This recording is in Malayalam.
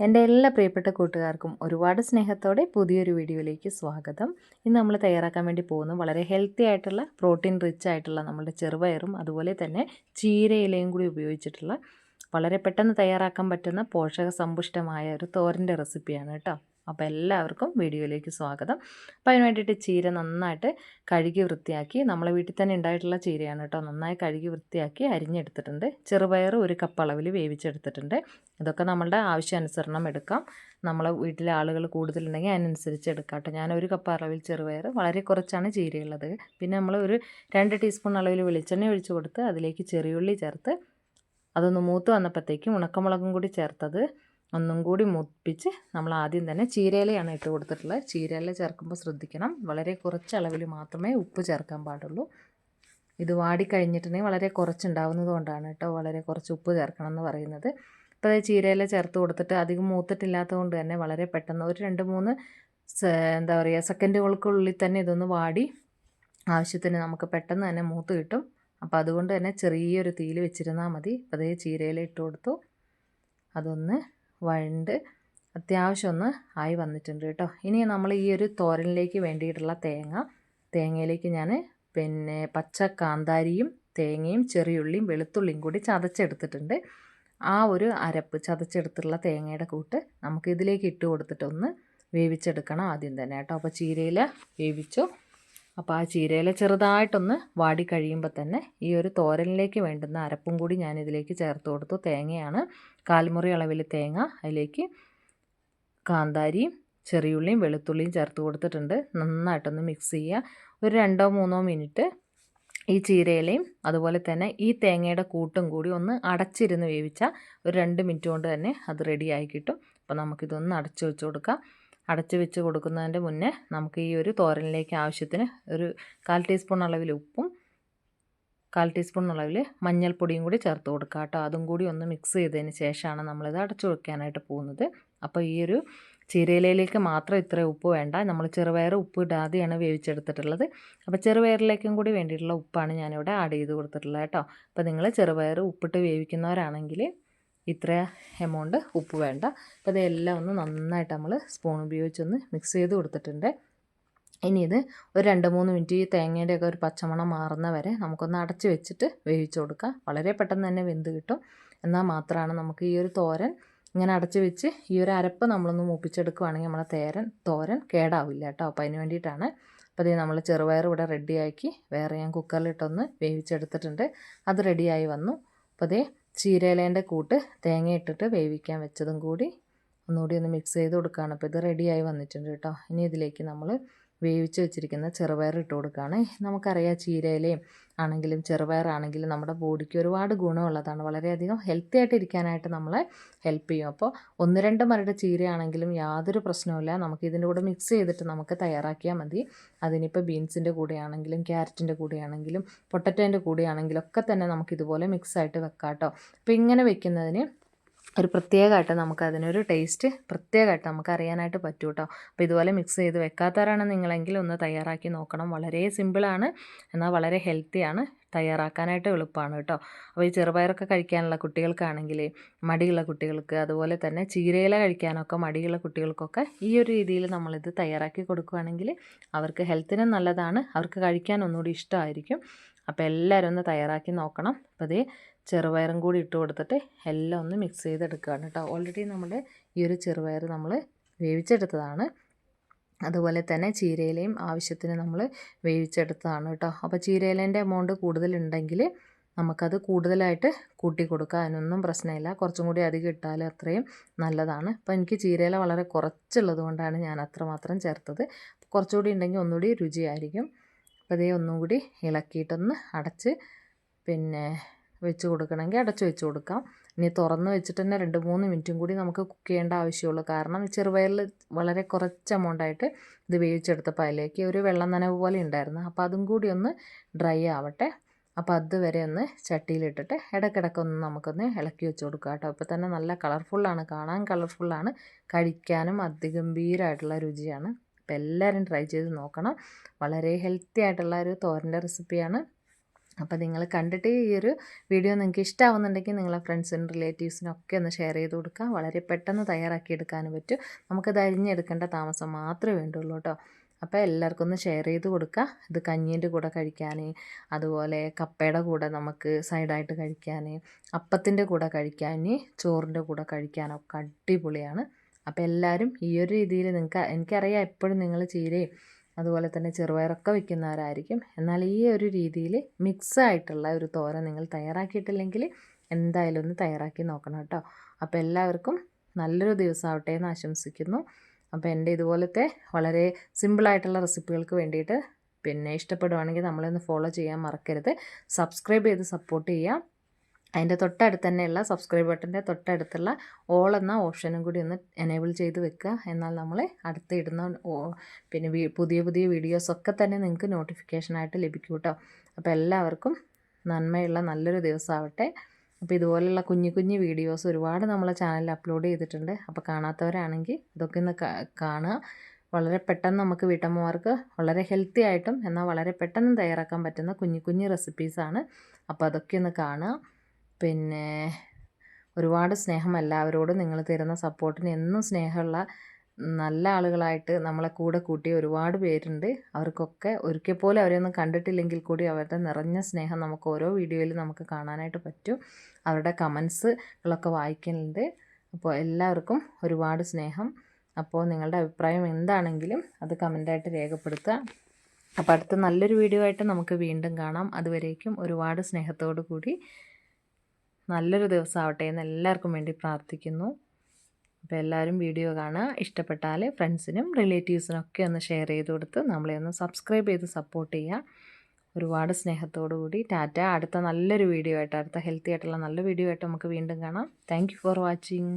എൻ്റെ എല്ലാ പ്രിയപ്പെട്ട കൂട്ടുകാർക്കും ഒരുപാട് സ്നേഹത്തോടെ പുതിയൊരു വീഡിയോയിലേക്ക് സ്വാഗതം. ഇന്ന് നമ്മൾ തയ്യാറാക്കാൻ വേണ്ടി പോകുന്നത് വളരെ ഹെൽത്തി ആയിട്ടുള്ള പ്രോട്ടീൻ റിച്ച് ആയിട്ടുള്ള നമ്മുടെ ചെറുപയറും അതുപോലെ തന്നെ ചീരയിലയും കൂടി ഉപയോഗിച്ചിട്ടുള്ള വളരെ പെട്ടെന്ന് തയ്യാറാക്കാൻ പറ്റുന്ന പോഷക സമ്പുഷ്ടമായ ഒരു തോരൻ്റെ റെസിപ്പിയാണ് കേട്ടോ. അപ്പോൾ എല്ലാവർക്കും വീഡിയോയിലേക്ക് സ്വാഗതം. അപ്പോൾ അതിന് വേണ്ടിയിട്ട് ചീര നന്നായിട്ട് കഴുകി വൃത്തിയാക്കി, നമ്മളെ വീട്ടിൽ തന്നെ ഉണ്ടായിട്ടുള്ള ചീരയാണ് കേട്ടോ, നന്നായി കഴുകി വൃത്തിയാക്കി അരിഞ്ഞെടുത്തിട്ടുണ്ട്. ചെറുപയർ 1 കപ്പ് അളവിൽ വേവിച്ചെടുത്തിട്ടുണ്ട്. ഇതൊക്കെ നമ്മളുടെ ആവശ്യാനുസരണം എടുക്കാം. നമ്മളെ വീട്ടിലെ ആളുകൾ കൂടുതലുണ്ടെങ്കിൽ അതിനനുസരിച്ച് എടുക്കാം കേട്ടോ. ഞാൻ 1 കപ്പ് അളവിൽ ചെറുപയർ, വളരെ കുറച്ചാണ് ചീരയുള്ളത്. പിന്നെ നമ്മൾ ഒരു 2 ടീസ്പൂൺ അളവിൽ വെളിച്ചെണ്ണ ഒഴിച്ച് കൊടുത്ത് അതിലേക്ക് ചെറിയുള്ളി ചേർത്ത് അതൊന്ന് മൂത്ത് വന്നപ്പോഴത്തേക്കും ഉണക്കമുളകും കൂടി ചേർത്തത് ഒന്നും കൂടി മൂപ്പിച്ച് നമ്മൾ ആദ്യം തന്നെ ചീരയിലയാണ് ഇട്ട് കൊടുത്തിട്ടുള്ളത്. ചീരയില ചേർക്കുമ്പോൾ ശ്രദ്ധിക്കണം, വളരെ കുറച്ച് അളവിൽ മാത്രമേ ഉപ്പ് ചേർക്കാൻ പാടുള്ളൂ. ഇത് വാടിക്കഴിഞ്ഞിട്ടുണ്ടെങ്കിൽ വളരെ കുറച്ചുണ്ടാവുന്നത് കൊണ്ടാണ് കേട്ടോ വളരെ കുറച്ച് ഉപ്പ് ചേർക്കണം എന്ന് പറയുന്നത്. അപ്പോൾ അത് ചീരയില ചേർത്ത് കൊടുത്തിട്ട് അധികം മൂത്തിട്ടില്ലാത്തത് കൊണ്ട് തന്നെ വളരെ പെട്ടെന്ന് ഒരു 2-3 എന്താ പറയുക സെക്കൻഡുകൾക്കുള്ളിൽ തന്നെ ഇതൊന്ന് വാടി ആവശ്യത്തിന് നമുക്ക് പെട്ടെന്ന് തന്നെ മൂത്ത് കിട്ടും. അപ്പോൾ അതുകൊണ്ട് തന്നെ ചെറിയൊരു തീയിൽ വെച്ചിരുന്നാൽ മതി. അപ്പോൾ അതേ ചീരയില ഇട്ട് കൊടുത്തു, അതൊന്ന് വഴണ്ട് അത്യാവശ്യം ഒന്ന് ആയി വന്നിട്ടുണ്ട് കേട്ടോ. ഇനി നമ്മൾ ഈ ഒരു തോരനിലേക്ക് വേണ്ടിയിട്ടുള്ള തേങ്ങയിലേക്ക് ഞാൻ പച്ച കാന്താരിയും തേങ്ങയും ചെറിയുള്ളിയും വെളുത്തുള്ളിയും കൂടി ചതച്ചെടുത്തിട്ടുണ്ട്. ആ ഒരു അരപ്പ് ചതച്ചെടുത്തിട്ടുള്ള തേങ്ങയുടെ കൂട്ട് നമുക്ക് ഇതിലേക്ക് ഇട്ട് കൊടുത്തിട്ടൊന്ന് വേവിച്ചെടുക്കണം ആദ്യം തന്നെ കേട്ടോ. അപ്പോൾ ചീരയില വേവിച്ചു. അപ്പോൾ ആ ചീരയില ചെറുതായിട്ടൊന്ന് വാടി കഴിയുമ്പോൾ തന്നെ ഈ ഒരു തോരനിലേക്ക് വേണ്ടുന്ന അരപ്പും കൂടി ഞാൻ ഇതിലേക്ക് ചേർത്ത് കൊടുത്തു. തേങ്ങയാണ് 1/4 മുറി അളവിൽ തേങ്ങ, അതിലേക്ക് കാന്താരിയും ചെറിയുള്ളിയും വെളുത്തുള്ളിയും ചേർത്ത് കൊടുത്തിട്ടുണ്ട്. നന്നായിട്ടൊന്ന് മിക്സ് ചെയ്യുക. ഒരു 2-3 മിനിറ്റ് ഈ ചീരയിലയും അതുപോലെ തന്നെ ഈ തേങ്ങയുടെ കൂട്ടും കൂടി ഒന്ന് അടച്ചിരുന്ന് വേവിച്ചാൽ ഒരു 2 മിനിറ്റ് കൊണ്ട് തന്നെ അത് റെഡിയായി കിട്ടും. അപ്പോൾ നമുക്കിതൊന്ന് അടച്ചു വെച്ച് കൊടുക്കാം. അടച്ച് വെച്ച് കൊടുക്കുന്നതിൻ്റെ മുന്നേ നമുക്ക് ഈ ഒരു തോരനിലേക്ക് ആവശ്യത്തിന് ഒരു 1/4 ടീസ്പൂൺ അളവിൽ ഉപ്പും 1/4 ടീസ്പൂൺ അളവിൽ മഞ്ഞൾപ്പൊടിയും കൂടി ചേർത്ത് കൊടുക്കുക കേട്ടോ. അതും കൂടി ഒന്ന് മിക്സ് ചെയ്തതിന് ശേഷമാണ് നമ്മളിത് അടച്ചു വയ്ക്കാനായിട്ട് പോകുന്നത്. അപ്പോൾ ഈ ഒരു ചീരയിലയിലേക്ക് മാത്രം ഇത്ര ഉപ്പ് വേണ്ട, നമ്മൾ ചെറുപയർ ഉപ്പ് ഇടാതെയാണ് വേവിച്ചെടുത്തിട്ടുള്ളത്. അപ്പോൾ ചെറുപയറിലേക്കും കൂടി വേണ്ടിയിട്ടുള്ള ഉപ്പാണ് ഞാനിവിടെ ആഡ് ചെയ്ത് കൊടുത്തിട്ടുള്ളത് കേട്ടോ. അപ്പോൾ നിങ്ങൾ ചെറുപയർ ഉപ്പിട്ട് വേവിക്കുന്നവരാണെങ്കിൽ ഇത്ര എമൗണ്ട് ഉപ്പ് വേണ്ട. അപ്പോൾ ഇതെല്ലാം ഒന്ന് നന്നായിട്ട് നമ്മൾ സ്പൂൺ ഉപയോഗിച്ചൊന്ന് മിക്സ് ചെയ്ത് കൊടുത്തിട്ടുണ്ട്. ഇനി ഇത് ഒരു 2-3 മിനിറ്റ് ഈ തേങ്ങയുടെയൊക്കെ ഒരു പച്ചമണം മാറുന്ന വരെ നമുക്കൊന്ന് അടച്ച് വെച്ചിട്ട് വേവിച്ച് കൊടുക്കാം. വളരെ പെട്ടെന്ന് തന്നെ വെന്ത് കിട്ടും. എന്നാൽ മാത്രമാണ് നമുക്ക് ഈ ഒരു തോരൻ ഇങ്ങനെ അടച്ച് വെച്ച് ഈ ഒരു അരപ്പ് നമ്മളൊന്ന് മൂപ്പിച്ചെടുക്കുകയാണെങ്കിൽ നമ്മളെ തോരൻ കേടാവില്ല കേട്ടോ. അപ്പോൾ അതിന് വേണ്ടിയിട്ടാണ്. അപ്പോൾ ഇത് നമ്മൾ ചെറുപയർ ഇവിടെ റെഡിയാക്കി വേറെ ഞാൻ കുക്കറിലിട്ടൊന്ന് വേവിച്ചെടുത്തിട്ടുണ്ട്. അത് റെഡിയായി വന്നു. അപ്പോൾ അതേ ചീരയിലേൻ്റെ കൂട്ട് തേങ്ങ ഇട്ടിട്ട് വേവിക്കാൻ വെച്ചതും കൂടി ഒന്നുകൂടി ഒന്ന് മിക്സ് ചെയ്ത് കൊടുക്കുകയാണ്. അപ്പോൾ ഇത് റെഡിയായി വന്നിട്ടുണ്ട് കേട്ടോ. ഇനി ഇതിലേക്ക് നമ്മൾ വേവിച്ച് വെച്ചിരിക്കുന്ന ചെറുപയർ ഇട്ട് കൊടുക്കുകയാണ്. നമുക്കറിയാം ചീരയിലയും ആണെങ്കിലും ചെറുപയറാണെങ്കിലും നമ്മുടെ ബോഡിക്ക് ഒരുപാട് ഗുണമുള്ളതാണ്. വളരെയധികം ഹെൽത്തി ആയിട്ട് ഇരിക്കാനായിട്ട് നമ്മളെ ഹെൽപ്പ് ചെയ്യും. അപ്പോൾ 1-2 മരട് ചീരയാണെങ്കിലും യാതൊരു പ്രശ്നവുമില്ല, നമുക്ക് ഇതിൻ്റെ കൂടെ മിക്സ് ചെയ്തിട്ട് നമുക്ക് തയ്യാറാക്കിയാൽ മതി. അതിനിപ്പോൾ ബീൻസിൻ്റെ കൂടെയാണെങ്കിലും ക്യാരറ്റിൻ്റെ കൂടെയാണെങ്കിലും പൊട്ടറ്റോൻ്റെ കൂടെയാണെങ്കിലും ഒക്കെ തന്നെ നമുക്കിതുപോലെ മിക്സായിട്ട് വെക്കാം കേട്ടോ. അപ്പോൾ ഇങ്ങനെ വെക്കുന്നതിന് ഒരു പ്രത്യേകമായിട്ട് നമുക്കതിനൊരു ടേസ്റ്റ് പ്രത്യേകമായിട്ട് നമുക്ക് അറിയാനായിട്ട് പറ്റും കേട്ടോ. അപ്പോൾ ഇതുപോലെ മിക്സ് ചെയ്ത് വെക്കാത്തവരാണ് നിങ്ങളെങ്കിൽ ഒന്ന് തയ്യാറാക്കി നോക്കണം. വളരെ സിമ്പിളാണ്, എന്നാൽ വളരെ ഹെൽത്തിയാണ്, തയ്യാറാക്കാനായിട്ട് എളുപ്പമാണ് കേട്ടോ. അപ്പോൾ ഈ ചെറുപയറൊക്കെ കഴിക്കാനുള്ള കുട്ടികൾക്കാണെങ്കിൽ, മടിയുള്ള കുട്ടികൾക്ക്, അതുപോലെ തന്നെ ചീരയില കഴിക്കാനൊക്കെ മടിയുള്ള കുട്ടികൾക്കൊക്കെ ഈ ഒരു രീതിയിൽ നമ്മളിത് തയ്യാറാക്കി കൊടുക്കുകയാണെങ്കിൽ അവർക്ക് ഹെൽത്തിനും നല്ലതാണ്, അവർക്ക് കഴിക്കാൻ ഒന്നുകൂടി ഇഷ്ടമായിരിക്കും. അപ്പോൾ എല്ലാവരും ഒന്ന് തയ്യാറാക്കി നോക്കണം. അപ്പോൾ അതേ ചെറുപയറും കൂടി ഇട്ട് കൊടുത്തിട്ട് എല്ലാം ഒന്ന് മിക്സ് ചെയ്തെടുക്കുകയാണ് കേട്ടോ. ഓൾറെഡി നമ്മുടെ ഈ ഒരു ചെറുപയർ നമ്മൾ വേവിച്ചെടുത്തതാണ്. അതുപോലെ തന്നെ ചീരയിലയും ആവശ്യത്തിന് നമ്മൾ വേവിച്ചെടുത്തതാണ് കേട്ടോ. അപ്പോൾ ചീരയിലേൻ്റെ എമൗണ്ട് കൂടുതലുണ്ടെങ്കിൽ നമുക്കത് കൂടുതലായിട്ട് കൂട്ടി കൊടുക്കുക, അതിനൊന്നും പ്രശ്നമില്ല. കുറച്ചും കൂടി അധികം ഇട്ടാൽ അത്രയും നല്ലതാണ്. അപ്പോൾ എനിക്ക് ചീരയില വളരെ കുറച്ചുള്ളത് കൊണ്ടാണ് ഞാൻ അത്രമാത്രം ചേർത്തത്. കുറച്ചുകൂടി ഉണ്ടെങ്കിൽ ഒന്നുകൂടി രുചിയായിരിക്കും. അപ്പോൾ അതേ ഒന്നും കൂടി ഇളക്കിയിട്ടൊന്ന് അടച്ച് വെച്ച് കൊടുക്കണമെങ്കിൽ അടച്ച് വെച്ച് കൊടുക്കാം. ഇനി തുറന്ന് വെച്ചിട്ട് തന്നെ 2-3 മിനിറ്റും കൂടി നമുക്ക് കുക്ക് ചെയ്യേണ്ട ആവശ്യമുള്ളൂ. കാരണം ചെറുപയറിൽ വളരെ കുറച്ച് എമൗണ്ടായിട്ട് ഇത് വേവിച്ചെടുത്തപ്പോൾ അതിലേക്ക് ഒരു വെള്ളം നനവ് പോലെ ഉണ്ടായിരുന്നു. അപ്പോൾ അതും കൂടി ഒന്ന് ഡ്രൈ ആവട്ടെ. അപ്പോൾ അതുവരെ ഒന്ന് ചട്ടിയിലിട്ടിട്ട് ഇടയ്ക്കിടയ്ക്കൊന്ന് നമുക്കൊന്ന് ഇളക്കി വെച്ച് കൊടുക്കാം കേട്ടോ. അപ്പോൾ തന്നെ നല്ല കളർഫുള്ളാണ്, കാണാൻ കളർഫുള്ളാണ്, കഴിക്കാനും അതിഗംഭീരമായിട്ടുള്ള രുചിയാണ്. അപ്പോൾ എല്ലാവരും ട്രൈ ചെയ്ത് നോക്കണം. വളരെ ഹെൽത്തി ആയിട്ടുള്ള ഒരു തോരൻ്റെ റെസിപ്പിയാണ്. അപ്പോൾ നിങ്ങൾ കണ്ടിട്ട് ഈ ഒരു വീഡിയോ നിങ്ങൾക്ക് ഇഷ്ടമാവുന്നുണ്ടെങ്കിൽ നിങ്ങളെ ഫ്രണ്ട്സിനും റിലേറ്റീവ്സിനും ഒക്കെ ഒന്ന് ഷെയർ ചെയ്ത് കൊടുക്കുക. വളരെ പെട്ടെന്ന് തയ്യാറാക്കി എടുക്കാനും പറ്റും. നമുക്കത് അരിഞ്ഞെടുക്കേണ്ട താമസം മാത്രമേ വേണ്ടുള്ളൂ കേട്ടോ. അപ്പോൾ എല്ലാവർക്കും ഒന്ന് ഷെയർ ചെയ്ത് കൊടുക്കുക. ഇത് കഞ്ഞീൻ്റെ കൂടെ കഴിക്കാൻ, അതുപോലെ കപ്പയുടെ കൂടെ നമുക്ക് സൈഡായിട്ട് കഴിക്കാൻ, അപ്പത്തിൻ്റെ കൂടെ കഴിക്കാൻ, ചോറിൻ്റെ കൂടെ കഴിക്കാനൊക്കെ അടിപൊളിയാണ്. അപ്പോൾ എല്ലാവരും ഈ ഒരു രീതിയിൽ എനിക്കറിയാം എപ്പോഴും നിങ്ങൾ ചീരയും അതുപോലെ തന്നെ ചെറുപയറൊക്കെ വെക്കുന്നവരായിരിക്കും. എന്നാൽ ഈ ഒരു രീതിയിൽ മിക്സ് ആയിട്ടുള്ള ഒരു തോരൻ നിങ്ങൾ തയ്യാറാക്കിയിട്ടില്ലെങ്കിൽ എന്തായാലും ഒന്ന് തയ്യാറാക്കി നോക്കണം കേട്ടോ. അപ്പോൾ എല്ലാവർക്കും നല്ലൊരു ദിവസമാവട്ടെ എന്ന് ആശംസിക്കുന്നു. അപ്പോൾ എൻ്റെ ഇതുപോലത്തെ വളരെ സിമ്പിളായിട്ടുള്ള റെസിപ്പികൾക്ക് വേണ്ടിയിട്ട് പിന്നെ ഇഷ്ടപ്പെടുവാണെങ്കിൽ നമ്മളൊന്ന് ഫോളോ ചെയ്യാൻ മറക്കരുത്. സബ്സ്ക്രൈബ് ചെയ്ത് സപ്പോർട്ട് ചെയ്യാം. അതിൻ്റെ തൊട്ടടുത്ത് തന്നെയുള്ള സബ്സ്ക്രൈബ് ബട്ടൻ്റെ തൊട്ടടുത്തുള്ള ഓൾ എന്ന ഓപ്ഷനും കൂടി ഒന്ന് എനേബിൾ ചെയ്ത് വെക്കുക. എന്നാൽ നമ്മൾ അടുത്ത് ഇടുന്ന പിന്നെ പുതിയ പുതിയ വീഡിയോസൊക്കെ തന്നെ നിങ്ങൾക്ക് നോട്ടിഫിക്കേഷനായിട്ട് ലഭിക്കും കേട്ടോ. അപ്പോൾ എല്ലാവർക്കും നന്മയുള്ള നല്ലൊരു ദിവസമാവട്ടെ. അപ്പോൾ ഇതുപോലുള്ള കുഞ്ഞു കുഞ്ഞു വീഡിയോസ് ഒരുപാട് നമ്മളെ ചാനലിൽ അപ്ലോഡ് ചെയ്തിട്ടുണ്ട്. അപ്പോൾ കാണാത്തവരാണെങ്കിൽ ഇതൊക്കെ ഒന്ന് കാണുക. വളരെ പെട്ടെന്ന് നമുക്ക് വീട്ടമ്മമാർക്ക് വളരെ ഹെൽത്തി ആയിട്ടും എന്നാൽ വളരെ പെട്ടെന്ന് തയ്യാറാക്കാൻ പറ്റുന്ന കുഞ്ഞു കുഞ്ഞു റെസിപ്പീസാണ്. അപ്പോൾ അതൊക്കെ ഒന്ന് കാണുക. പിന്നെ ഒരുപാട് സ്നേഹം എല്ലാവരോടും നിങ്ങൾ തരുന്ന സപ്പോർട്ടിന് എന്നും സ്നേഹമുള്ള നല്ല ആളുകളായിട്ട് നമ്മളെ കൂടെ കൂട്ടിയ ഒരുപാട് പേരുണ്ട്. അവർക്കൊക്കെ ഒരിക്കൽ പോലും അവരെയൊന്നും കണ്ടിട്ടില്ലെങ്കിൽ കൂടി അവരുടെ നിറഞ്ഞ സ്നേഹം നമുക്ക് ഓരോ വീഡിയോയിൽ നമുക്ക് കാണാനായിട്ട് പറ്റും. അവരുടെ കമൻസുകളൊക്കെ വായിക്കുന്നുണ്ട്. അപ്പോൾ എല്ലാവർക്കും ഒരുപാട് സ്നേഹം. അപ്പോൾ നിങ്ങളുടെ അഭിപ്രായം എന്താണെങ്കിലും അത് കമൻ്റായിട്ട് രേഖപ്പെടുത്തുക. അപ്പോൾ അടുത്ത നല്ലൊരു വീഡിയോ ആയിട്ട് നമുക്ക് വീണ്ടും കാണാം. അതുവരേക്കും ഒരുപാട് സ്നേഹത്തോടു കൂടി നല്ലൊരു ദിവസമാവട്ടെ എന്ന് എല്ലാവർക്കും വേണ്ടി പ്രാർത്ഥിക്കുന്നു. അപ്പോൾ എല്ലാവരും വീഡിയോ കാണുക. ഇഷ്ടപ്പെട്ടാൽ ഫ്രണ്ട്സിനും റിലേറ്റീവ്സിനും ഒക്കെ ഒന്ന് ഷെയർ ചെയ്ത് കൊടുത്ത് നമ്മളെ ഒന്ന് സബ്സ്ക്രൈബ് ചെയ്ത് സപ്പോർട്ട് ചെയ്യുക. ഒരുപാട് സ്നേഹത്തോടു കൂടി ടാറ്റ. അടുത്ത നല്ലൊരു വീഡിയോ ആയിട്ട്, അടുത്ത ഹെൽത്തി ആയിട്ടുള്ള നല്ല വീഡിയോ ആയിട്ട് നമുക്ക് വീണ്ടും കാണാം. Thank you for watching.